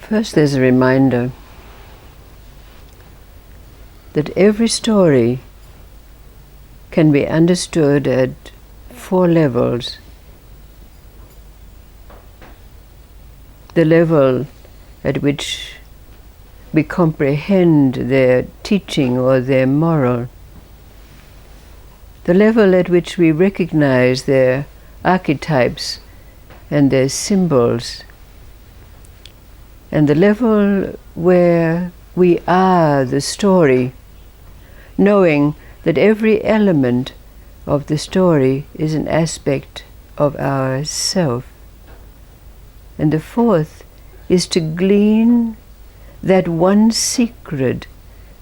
First, there's a reminder that every story can be understood at 4 levels. The level at which we comprehend their teaching or their moral. The level at which we recognize their archetypes and their symbols. And the level where we are the story, knowing that every element of the story is an aspect of our self. And the fourth is to glean that one secret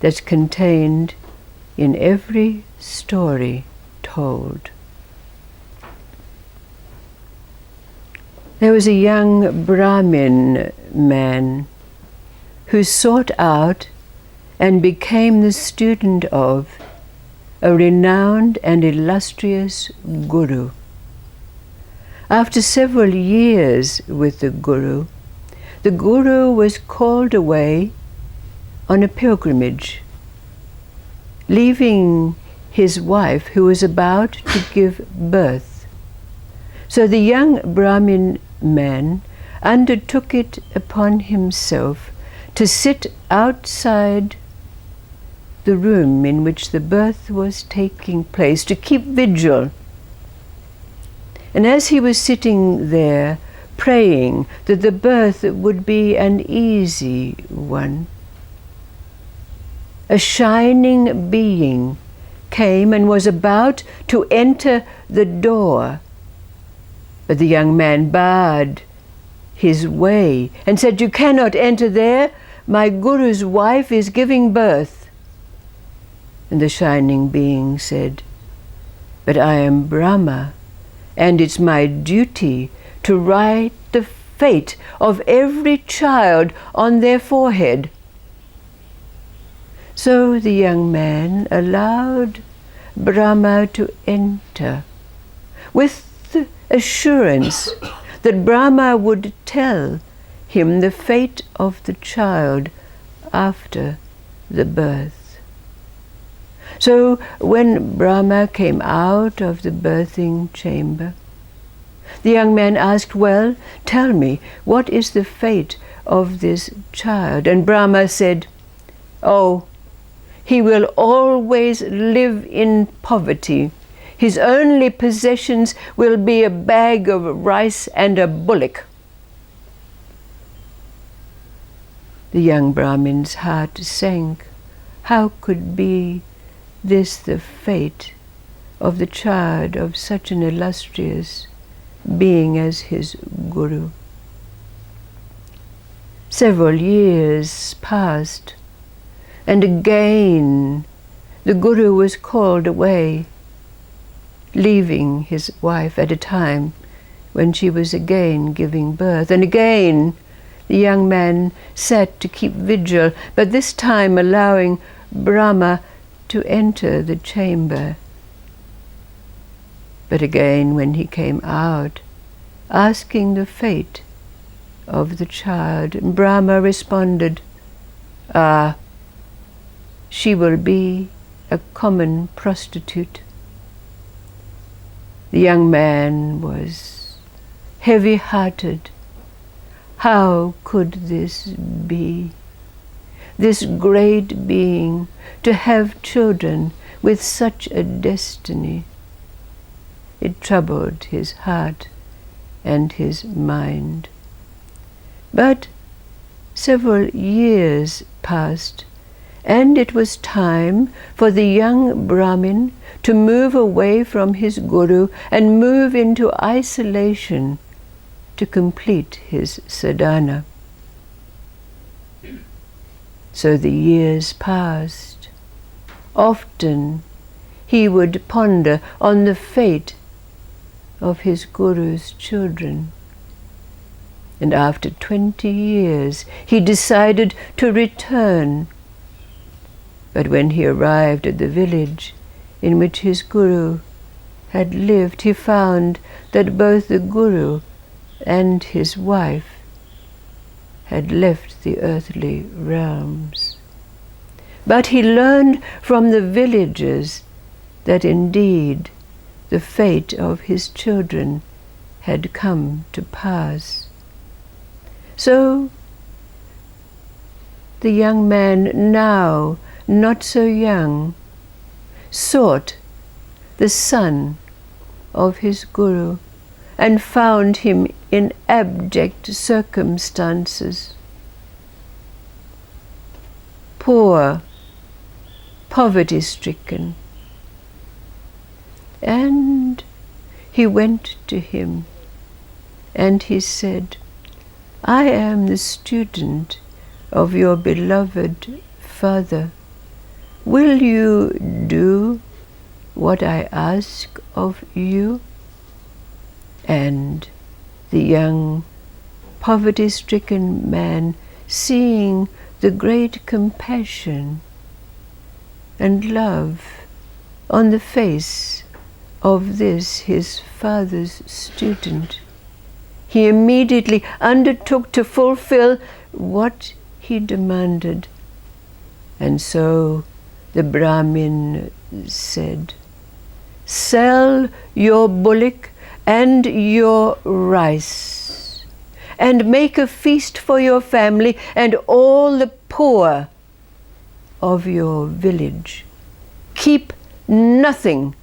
that's contained in every story told. There was a young Brahmin man who sought out and became the student of a renowned and illustrious guru. After several years with the guru was called away on a pilgrimage, leaving his wife who was about to give birth. So the young Brahmin man undertook it upon himself to sit outside the room in which the birth was taking place, to keep vigil. And as he was sitting there, praying that the birth would be an easy one, a shining being came and was about to enter the door. But the young man barred his way and said, "You cannot enter there. My guru's wife is giving birth." And the shining being said, "But I am Brahma, and it's my duty to write the fate of every child on their forehead." So the young man allowed Brahma to enter with the assurance that Brahma would tell him the fate of the child after the birth. So when Brahma came out of the birthing chamber, the young man asked, "Well, tell me, what is the fate of this child?" And Brahma said, "Oh, he will always live in poverty. His only possessions will be a bag of rice and a bullock." The young Brahmin's heart sank. How could be this the fate of the child of such an illustrious being as his guru? Several years passed, and again the guru was called away, leaving his wife at a time when she was again giving birth. And again the young man sat to keep vigil, but this time allowing Brahma to enter the chamber. But again when he came out, asking the fate of the child, Brahma responded, "Ah, she will be a common prostitute." The young man was heavy-hearted. How could this be? This great being to have children with such a destiny. It troubled his heart and his mind. But several years passed, and it was time for the young Brahmin to move away from his guru and move into isolation to complete his sadhana. So the years passed. Often he would ponder on the fate of his guru's children. And after 20 years, he decided to return. But when he arrived at the village in which his guru had lived, he found that both the guru and his wife had left the earthly realms. But he learned from the villagers that indeed the fate of his children had come to pass. So the young man, now not so young, sought the son of his guru and found him in abject circumstances. Poor, poverty-stricken. And he went to him and he said, "I am the student of your beloved father. Will you do what I ask of you?" And the young, poverty-stricken man, seeing the great compassion and love on the face of this his father's student, he immediately undertook to fulfill what he demanded. And so the Brahmin said, "Sell your bullock and your rice, and make a feast for your family and all the poor of your village. Keep nothing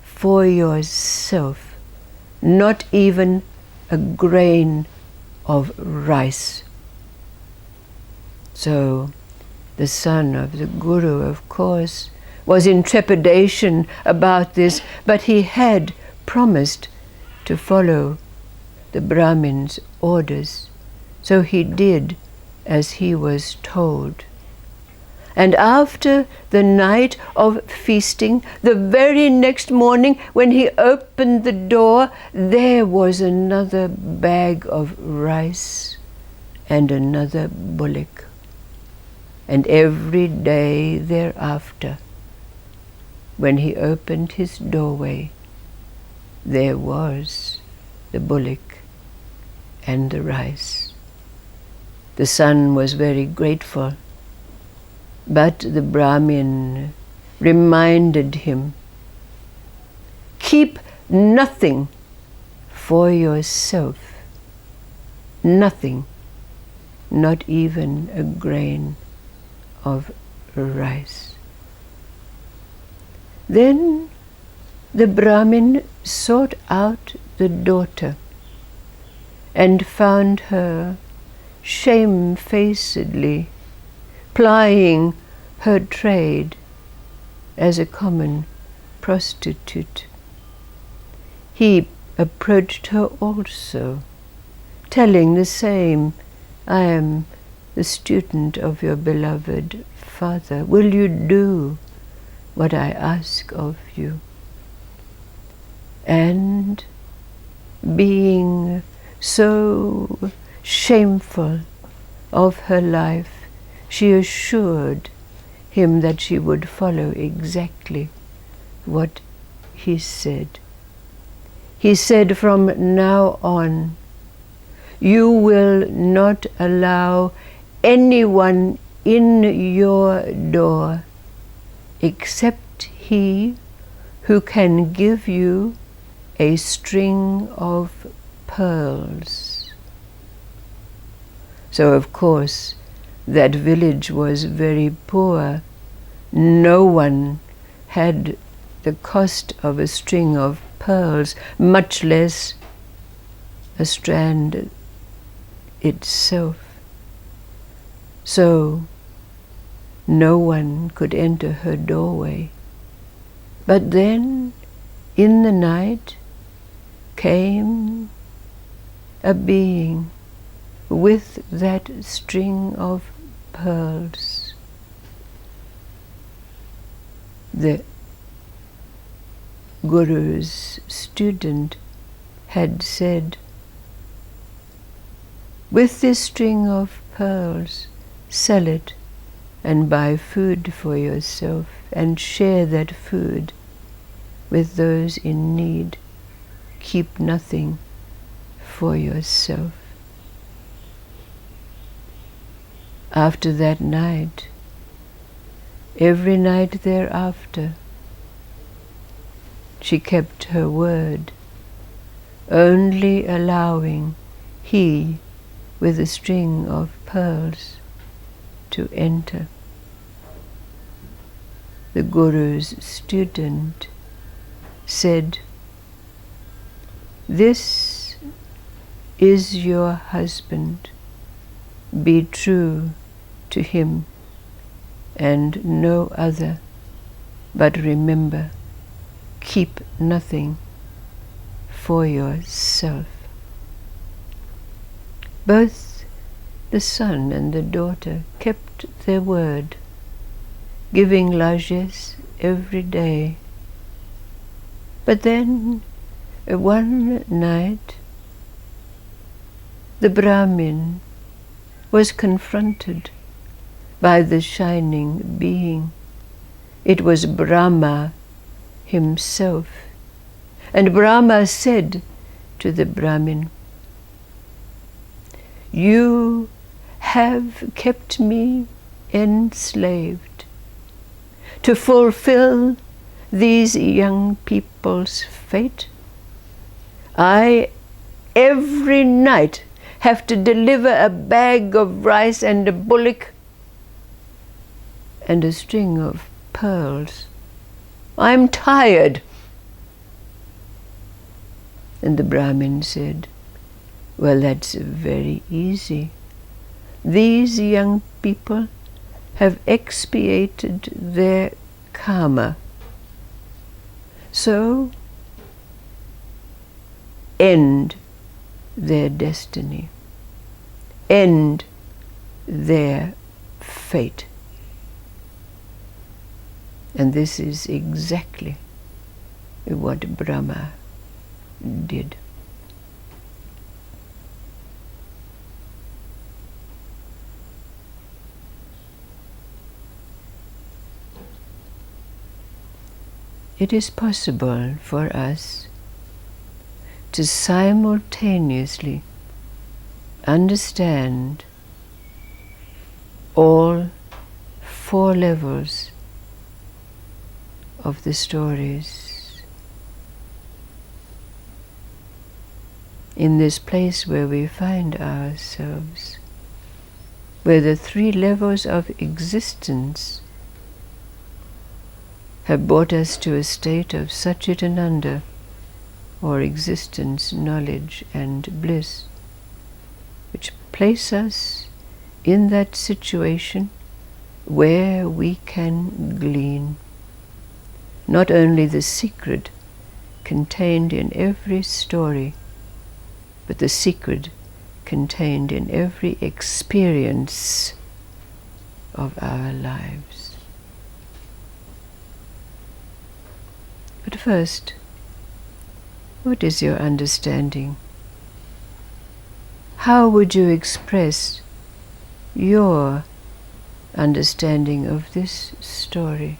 for yourself, not even a grain of rice." So the son of the Guru, of course, was in trepidation about this, but he had promised to follow the Brahmin's orders. So he did as he was told. And after the night of feasting, the very next morning when he opened the door, there was another bag of rice and another bullock. And every day thereafter, when he opened his doorway, there was the bullock and the rice. The son was very grateful, but the Brahmin reminded him, "Keep nothing for yourself, nothing, not even a grain of rice." Then the Brahmin sought out the daughter and found her shamefacedly plying her trade as a common prostitute. He approached her also, telling the same, "I am the student of your beloved father. Will you do what I ask of you?" And being so shameful of her life, she assured him that she would follow exactly what he said. He said, "From now on, you will not allow anyone in your door except he who can give you a string of pearls." So of course that village was very poor. No one had the cost of a string of pearls, much less a strand itself. So no one could enter her doorway. But then in the night came a being with that string of pearls. The Guru's student had said, "With this string of pearls, sell it and buy food for yourself and share that food with those in need. Keep nothing for yourself." After that night, every night thereafter, she kept her word, only allowing he with a string of pearls to enter. The Guru's student said, "This is your husband. Be true to him and no other, but remember, keep nothing for yourself." Both the son and the daughter kept their word, giving largesse every day. But then, one night, the Brahmin was confronted by the shining being. It was Brahma himself. And Brahma said to the Brahmin, "You have kept me enslaved to fulfill these young people's fate. I every night have to deliver a bag of rice and a bullock and a string of pearls. I'm tired." And the Brahmin said, "Well, that's very easy. These young people have expiated their karma. So end their destiny, end their fate." And this is exactly what Brahma did. It is possible for us to simultaneously understand all four levels of the stories. In this place where we find ourselves, where the three levels of existence have brought us to a state of Satchitananda, or existence, knowledge and bliss, which place us in that situation where we can glean not only the secret contained in every story, but the secret contained in every experience of our lives. But first, what is your understanding? How would you express your understanding of this story?